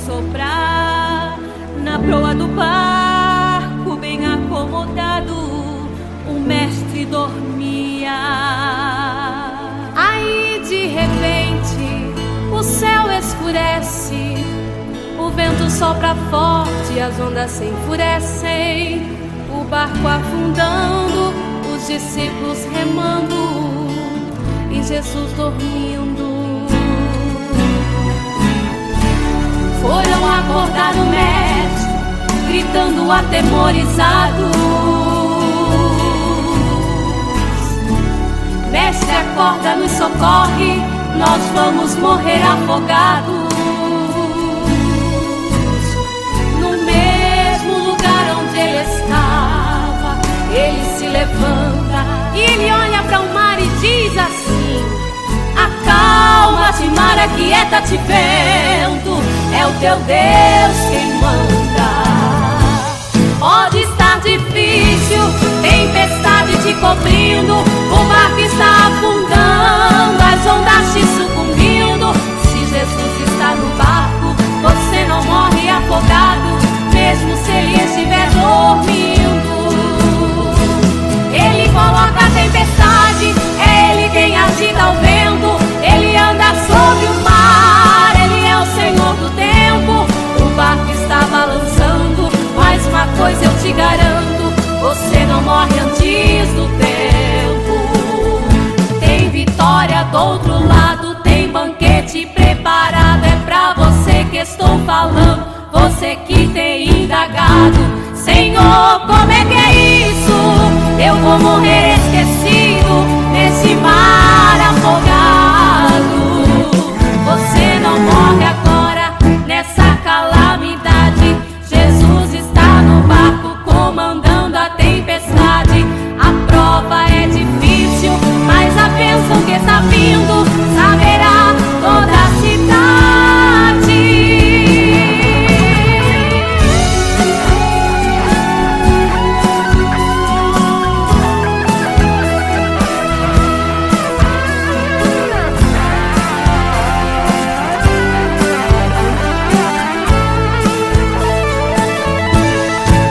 soprar na proa do barco, bem acomodado, o mestre dormia. Aí de repente o céu escurece, o vento sopra forte, as ondas se enfurecem, o barco afundando, os discípulos remando e Jesus dormindo. Foram acordar o mestre, gritando atemorizados: Mestre, acorda, nos socorre, nós vamos morrer afogados. No mesmo lugar onde ele estava, ele se levanta e ele olha para o mar e diz assim: acalma-te, mar, aquieta-te, vento, é o teu Deus quem manda. Pode estar difícil, tempestade te cobrindo, o barco está afundando, as ondas te sucumbindo. Se Jesus está no barco, você não morre afogado, mesmo se ele estiver dormindo. Ele coloca a tempestade, é ele quem agita o vento, ele anda sobre o mar, ele é o Senhor do tempo. O barco está balançando, mas uma coisa eu te garanto, você não morre antes do tempo. Tem vitória do outro lado, tem banquete preparado, é pra você que estou falando, você que tem indagado: Senhor, como é que é isso? Eu vou morrer esquecido nesse mar afogado. Você não morre agora nessa calamidade, Jesus está no barco comandando a tempestade. A prova é difícil, mas a bênção que está vindo saberá toda a cidade.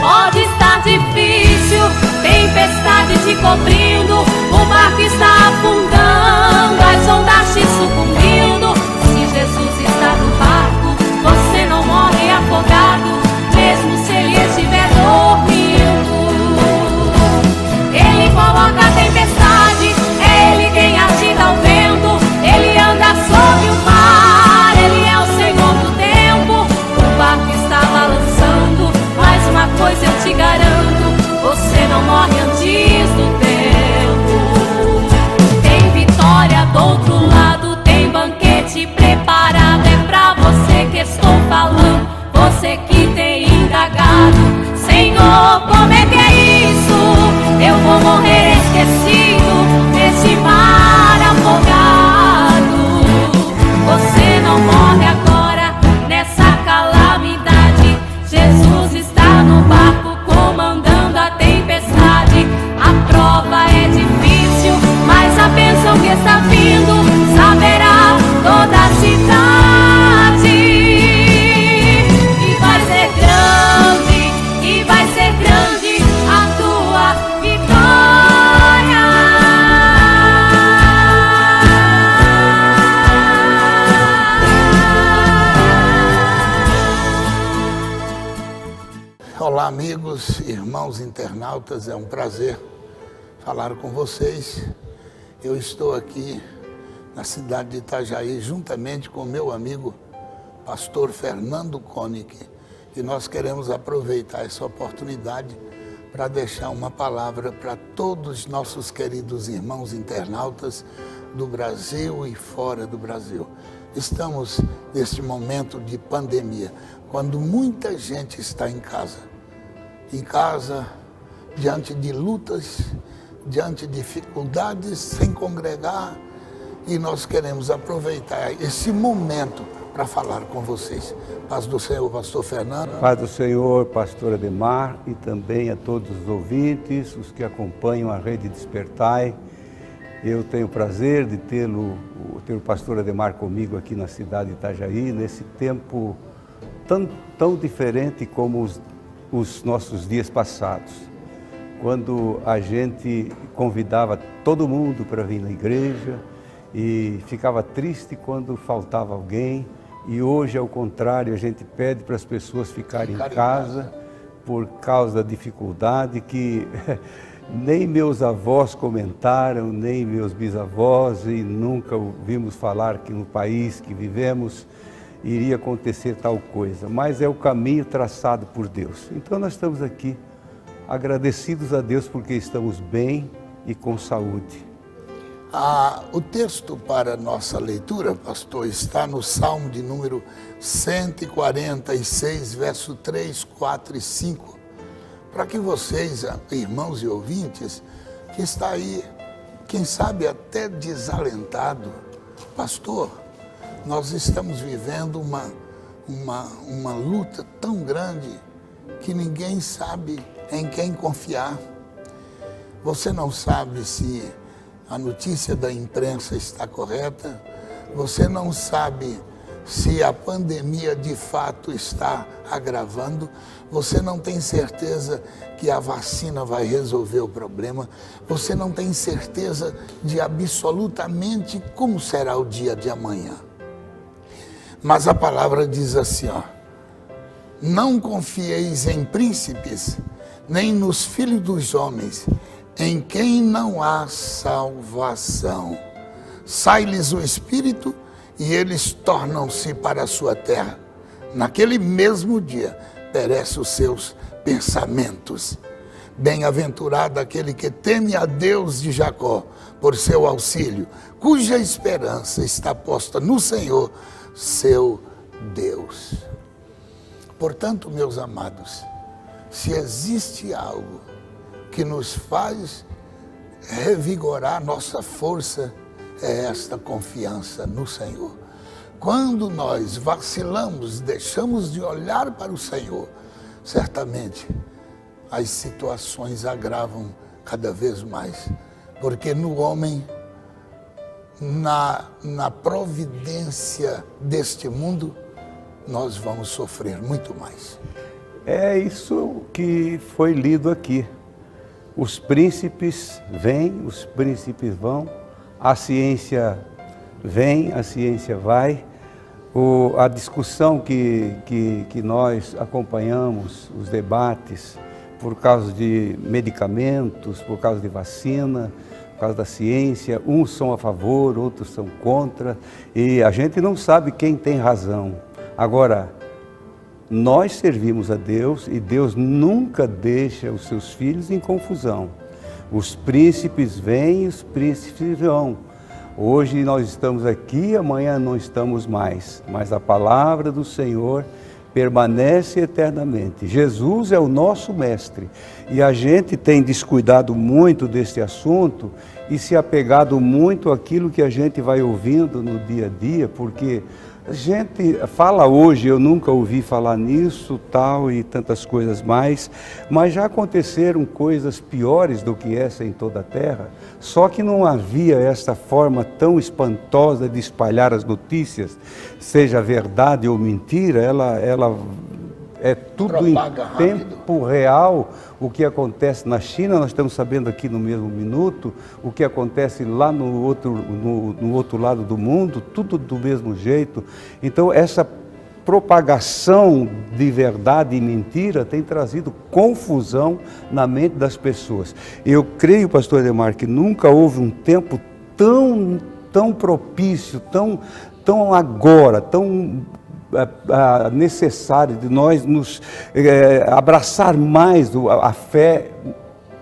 Pode estar difícil, tempestade te cobrindo, o barco está afundando, as ondas te sucumbindo. Se Jesus está no barco, você não morre afogado, mesmo se ele estiver dormindo. Ele coloca a tempestade, é ele quem agita o vento, ele anda sobre o mar, ele é o Senhor do tempo. O barco está balançando, mas uma coisa eu te garanto, você não morre antes do tempo. Tem vitória do outro lado, tem banquete preparado, é pra você que estou falando, você que tem indagado: Senhor, como é que é isso? Eu vou morrer esquecido nesse mar afogado. Você não morre agora nessa calamidade, Jesus está no barco comandando a tempestade. A prova é difícil, mas a bênção que está vindo saberá toda a cidade. E vai ser grande, e vai ser grande a tua vitória. Olá, amigos, irmãos internautas, é um prazer falar com vocês. Eu estou aqui na cidade de Itajaí, juntamente com meu amigo pastor Fernando Koenig, e nós queremos aproveitar essa oportunidade para deixar uma palavra para todos os nossos queridos irmãos internautas do Brasil e fora do Brasil. Estamos neste momento de pandemia, quando muita gente está em casa, diante de lutas, diante de dificuldades, sem congregar, e nós queremos aproveitar esse momento para falar com vocês. Paz do Senhor, pastor Fernando. Paz do Senhor, pastor Ademar, e também a todos os ouvintes, os que acompanham a Rede Despertai. Eu tenho o prazer de ter o pastor Ademar comigo aqui na cidade de Itajaí, nesse tempo tão diferente como os nossos dias passados, quando a gente convidava todo mundo para vir na igreja e ficava triste quando faltava alguém, e hoje, ao contrário, a gente pede para as pessoas ficarem em casa por causa da dificuldade que nem meus avós comentaram, nem meus bisavós, e nunca ouvimos falar que no país que vivemos iria acontecer tal coisa, mas é o caminho traçado por Deus. Então nós estamos aqui agradecidos a Deus porque estamos bem e com saúde. O texto para nossa leitura, pastor, está no Salmo de número 146, verso 3, 4 e 5. Para que vocês, irmãos e ouvintes, que está aí, quem sabe até desalentado, pastor, nós estamos vivendo uma luta tão grande que ninguém sabe em quem confiar. Você não sabe se a notícia da imprensa está correta, você não sabe se a pandemia de fato está agravando, você não tem certeza que a vacina vai resolver o problema, você não tem certeza de absolutamente como será o dia de amanhã. Mas a palavra diz assim, não confieis em príncipes, nem nos filhos dos homens, em quem não há salvação. Sai-lhes o espírito e eles tornam-se para a sua terra. Naquele mesmo dia perecem os seus pensamentos. Bem-aventurado aquele que teme a Deus de Jacó por seu auxílio, cuja esperança está posta no Senhor, seu Deus. Portanto, meus amados, se existe algo que nos faz revigorar nossa força, é esta confiança no Senhor. Quando nós vacilamos, deixamos de olhar para o Senhor, certamente as situações agravam cada vez mais, porque no homem, na providência deste mundo, nós vamos sofrer muito mais. É isso que foi lido aqui. Os príncipes vêm, os príncipes vão, a ciência vem, a ciência vai. A discussão que nós acompanhamos, os debates, por causa de medicamentos, por causa de vacina, por causa da ciência, uns são a favor, outros são contra, e a gente não sabe quem tem razão. Agora, nós servimos a Deus e Deus nunca deixa os seus filhos em confusão. Os príncipes vêm e os príncipes vão. Hoje nós estamos aqui, amanhã não estamos mais, mas a palavra do Senhor permanece eternamente. Jesus é o nosso mestre e a gente tem descuidado muito desse assunto e se apegado muito àquilo que a gente vai ouvindo no dia a dia, porque a gente fala hoje, eu nunca ouvi falar nisso, tal e tantas coisas mais, mas já aconteceram coisas piores do que essa em toda a terra, só que não havia esta forma tão espantosa de espalhar as notícias, seja verdade ou mentira, ela é tudo em tempo real. O que acontece na China, nós estamos sabendo aqui no mesmo minuto, o que acontece lá no outro lado do mundo, tudo do mesmo jeito. Então essa propagação de verdade e mentira tem trazido confusão na mente das pessoas. Eu creio, pastor Ademar, que nunca houve um tempo tão propício, tão agora, tão necessário de nós nos abraçar mais a fé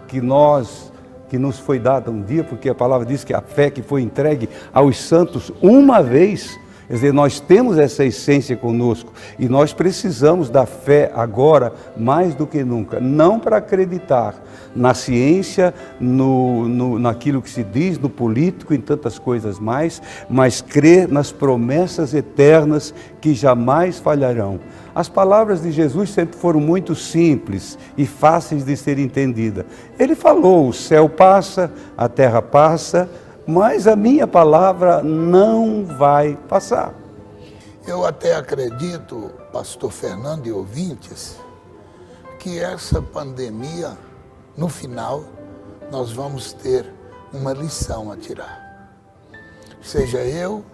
que nos foi dada um dia, porque a palavra diz que a fé que foi entregue aos santos uma vez, quer dizer, nós temos essa essência conosco e nós precisamos da fé agora mais do que nunca, não para acreditar na ciência, naquilo que se diz, no político, em tantas coisas mais, mas crer nas promessas eternas que jamais falharão. As palavras de Jesus sempre foram muito simples e fáceis de ser entendidas. Ele falou, o céu passa, a terra passa, mas a minha palavra não vai passar. Eu até acredito, pastor Fernando e ouvintes, que essa pandemia, no final, nós vamos ter uma lição a tirar. Seja eu,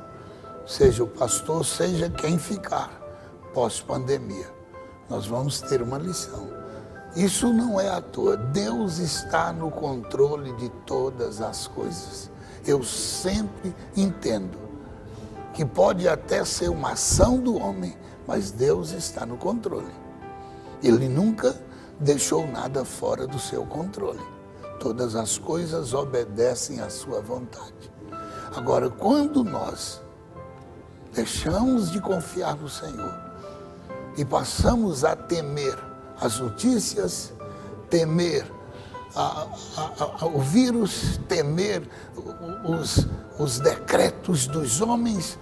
seja o pastor, seja quem ficar pós-pandemia, nós vamos ter uma lição. Isso não é à toa. Deus está no controle de todas as coisas. Eu sempre entendo que pode até ser uma ação do homem, mas Deus está no controle. Ele nunca deixou nada fora do seu controle. Todas as coisas obedecem à sua vontade. Agora, quando nós deixamos de confiar no Senhor e passamos a temer as notícias, temer o vírus, temer os decretos dos homens,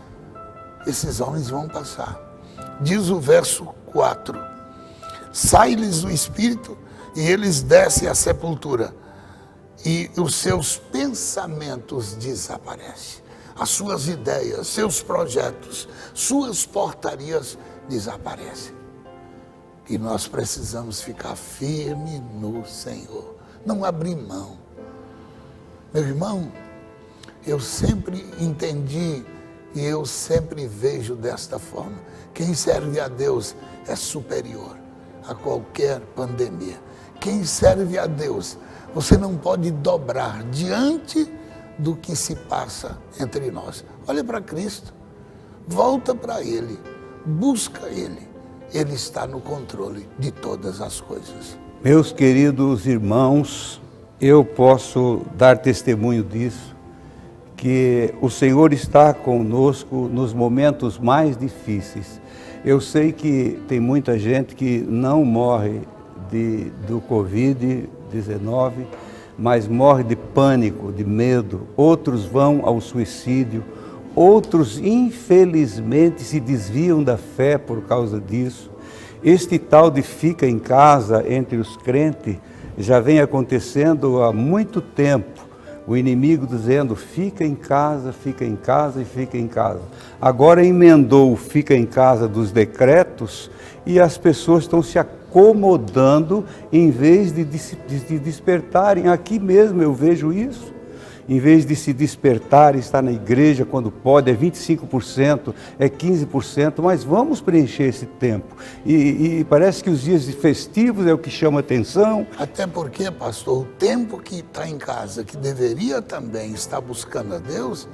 esses homens vão passar. Diz o verso 4, sai-lhes o espírito e eles descem à sepultura e os seus pensamentos desaparecem. As suas ideias, seus projetos, suas portarias desaparecem. E nós precisamos ficar firme no Senhor, não abrir mão. Meu irmão, eu sempre entendi e eu sempre vejo desta forma. Quem serve a Deus é superior a qualquer pandemia. Quem serve a Deus, você não pode dobrar diante do que se passa entre nós. Olha para Cristo, volta para Ele, busca Ele. Ele está no controle de todas as coisas. Meus queridos irmãos, eu posso dar testemunho disso, que o Senhor está conosco nos momentos mais difíceis. Eu sei que tem muita gente que não morre do Covid-19, mas morre de pânico, de medo. Outros vão ao suicídio. Outros, infelizmente, se desviam da fé por causa disso. Este tal de fica em casa entre os crentes já vem acontecendo há muito tempo. O inimigo dizendo, fica em casa e fica em casa. Agora emendou o fica em casa dos decretos e as pessoas estão se acomodando em vez de despertarem. Aqui mesmo eu vejo isso. Em vez de se despertar e estar na igreja quando pode, é 25%, é 15%, mas vamos preencher esse tempo. E parece que os dias festivos é o que chama atenção. Até porque, pastor, o tempo que está em casa, que deveria também estar buscando a Deus,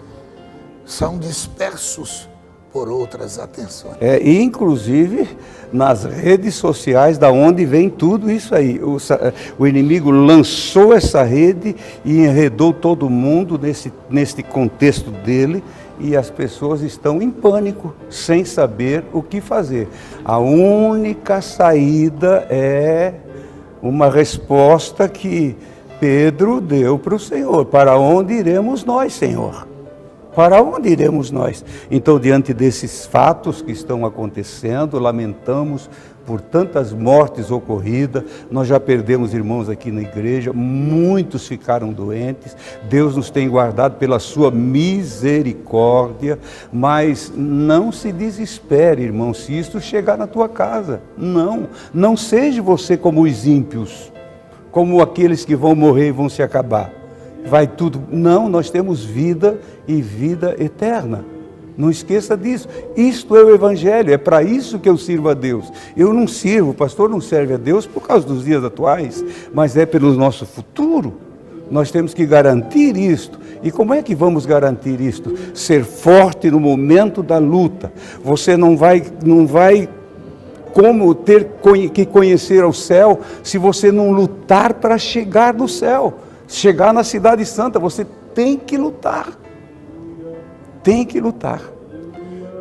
são dispersos por outras atenções. E inclusive nas redes sociais, da onde vem tudo isso aí. O inimigo lançou essa rede e enredou todo mundo nesse contexto dele, e as pessoas estão em pânico, sem saber o que fazer. A única saída é uma resposta que Pedro deu para o Senhor: para onde iremos nós, Senhor? Para onde iremos nós? Então, diante desses fatos que estão acontecendo, lamentamos por tantas mortes ocorridas. Nós já perdemos irmãos aqui na igreja, muitos ficaram doentes. Deus nos tem guardado pela sua misericórdia, mas não se desespere, irmão, se isso chegar na tua casa. Não seja você como os ímpios, como aqueles que vão morrer e vão se acabar. Vai tudo. Não, nós temos vida e vida eterna. Não esqueça disso. Isto é o Evangelho, é para isso que eu sirvo a Deus. Eu não sirvo, o pastor não serve a Deus por causa dos dias atuais, mas é pelo nosso futuro. Nós temos que garantir isto. E como é que vamos garantir isto? Ser forte no momento da luta. Você não vai como ter que conhecer o céu se você não lutar para chegar no céu. Chegar na cidade santa, você tem que lutar. Tem que lutar.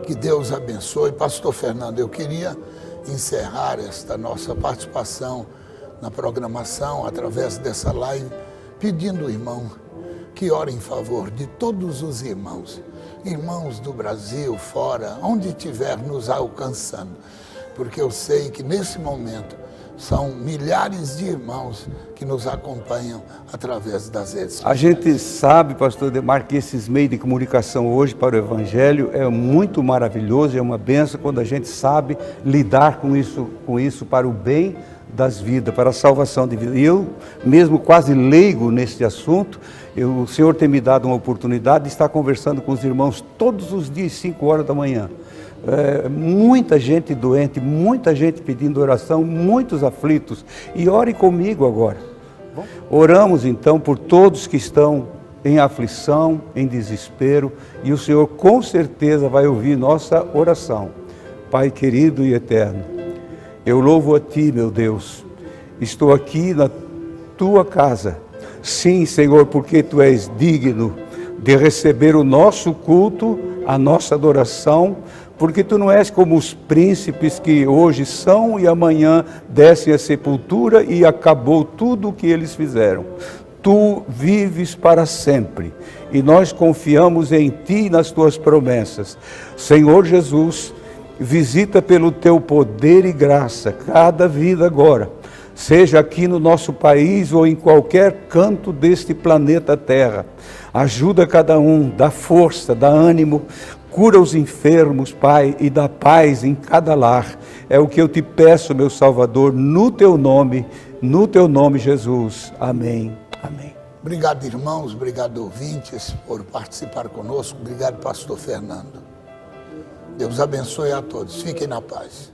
Que Deus abençoe. Pastor Fernando, eu queria encerrar esta nossa participação na programação, através dessa live, pedindo, irmão, que ore em favor de todos os irmãos do Brasil, fora, onde estiver nos alcançando, porque eu sei que nesse momento são milhares de irmãos que nos acompanham através das redes sociais. A gente sabe, pastor Demar, que esses meios de comunicação hoje para o Evangelho é muito maravilhoso, é uma bênção quando a gente sabe lidar com isso para o bem das vidas, para a salvação de vida. E eu, mesmo quase leigo neste assunto, o Senhor tem me dado uma oportunidade de estar conversando com os irmãos todos os dias, 5 horas da manhã. Muita gente doente, muita gente pedindo oração, muitos aflitos. E ore comigo agora. Oramos então por todos que estão em aflição, em desespero, e o Senhor com certeza vai ouvir nossa oração. Pai querido e eterno, eu louvo a Ti, meu Deus. Estou aqui na Tua casa. Sim, Senhor, porque Tu és digno de receber o nosso culto, a nossa adoração, porque Tu não és como os príncipes que hoje são e amanhã descem à sepultura e acabou tudo o que eles fizeram. Tu vives para sempre e nós confiamos em Ti e nas Tuas promessas. Senhor Jesus, visita pelo Teu poder e graça cada vida agora, seja aqui no nosso país ou em qualquer canto deste planeta Terra. Ajuda cada um, dá força, dá ânimo, cura os enfermos, Pai, e dá paz em cada lar. É o que eu Te peço, meu Salvador, no Teu nome, Jesus. Amém. Amém. Obrigado, irmãos, obrigado, ouvintes, por participar conosco. Obrigado, pastor Fernando. Deus abençoe a todos. Fiquem na paz.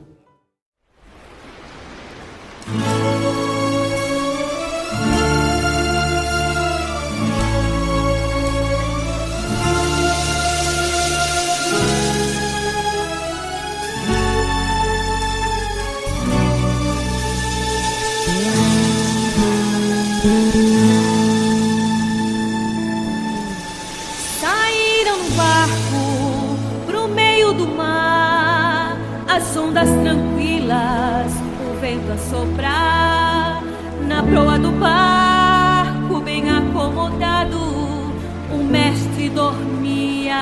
Saíram no barco pro meio do mar, as ondas tranquilas, o vento a soprar. Na proa do barco, bem acomodado, o mestre dormia.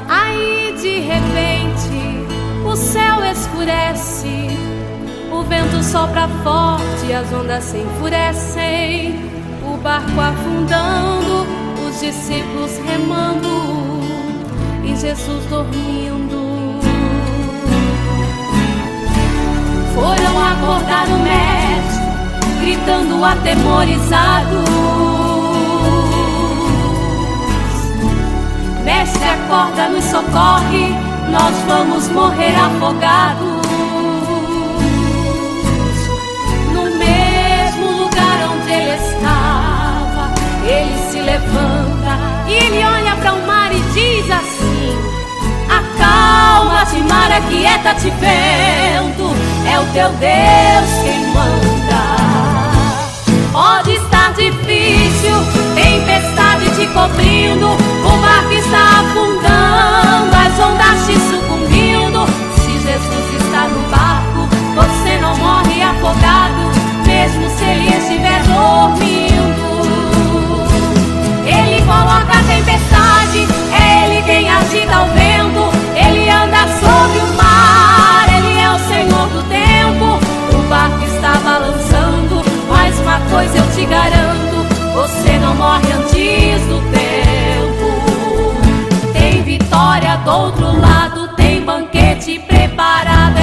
Aí de repente o céu escurece, o vento sopra forte, as ondas se enfurecem, o barco afundando, os discípulos remando e Jesus dormindo. Foram acordar o mestre, gritando atemorizados: Mestre, acorda, nos socorre, nós vamos morrer afogados. No mesmo lugar onde ele estava, ele se levanta e ele olha para o mar e diz assim: acalma-te, mar, aquieta-te, vento, é o teu Deus quem manda. Pode estar difícil, tempestade te cobrindo, o barco está afundando, as ondas te sucumbindo. Se Jesus está no barco, você não morre afogado, mesmo se ele estiver dormindo. Ele coloca a tempestade, é ele quem agita o vento, ele anda sobre o mar, ele é o Senhor do tempo. O barco está balançando, mas uma coisa eu te garanto, você não morre antes do tempo. Tem vitória do outro lado, tem banquete preparado.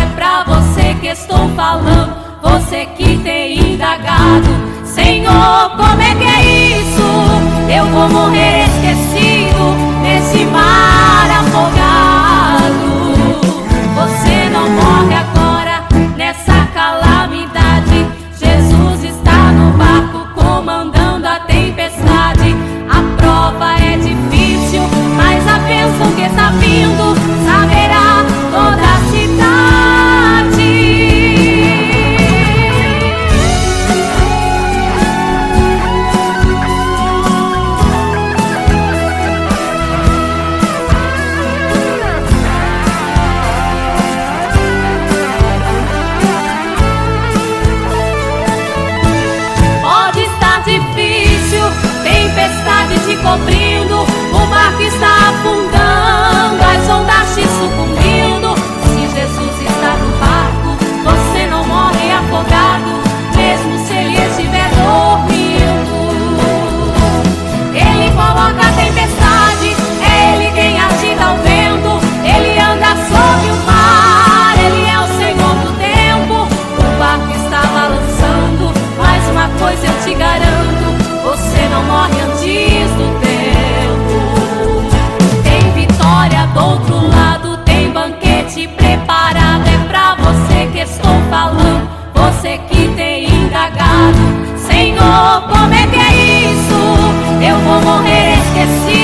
falando, você que tem indagado. Senhor, como é que é isso? Eu vou morrer esquecido.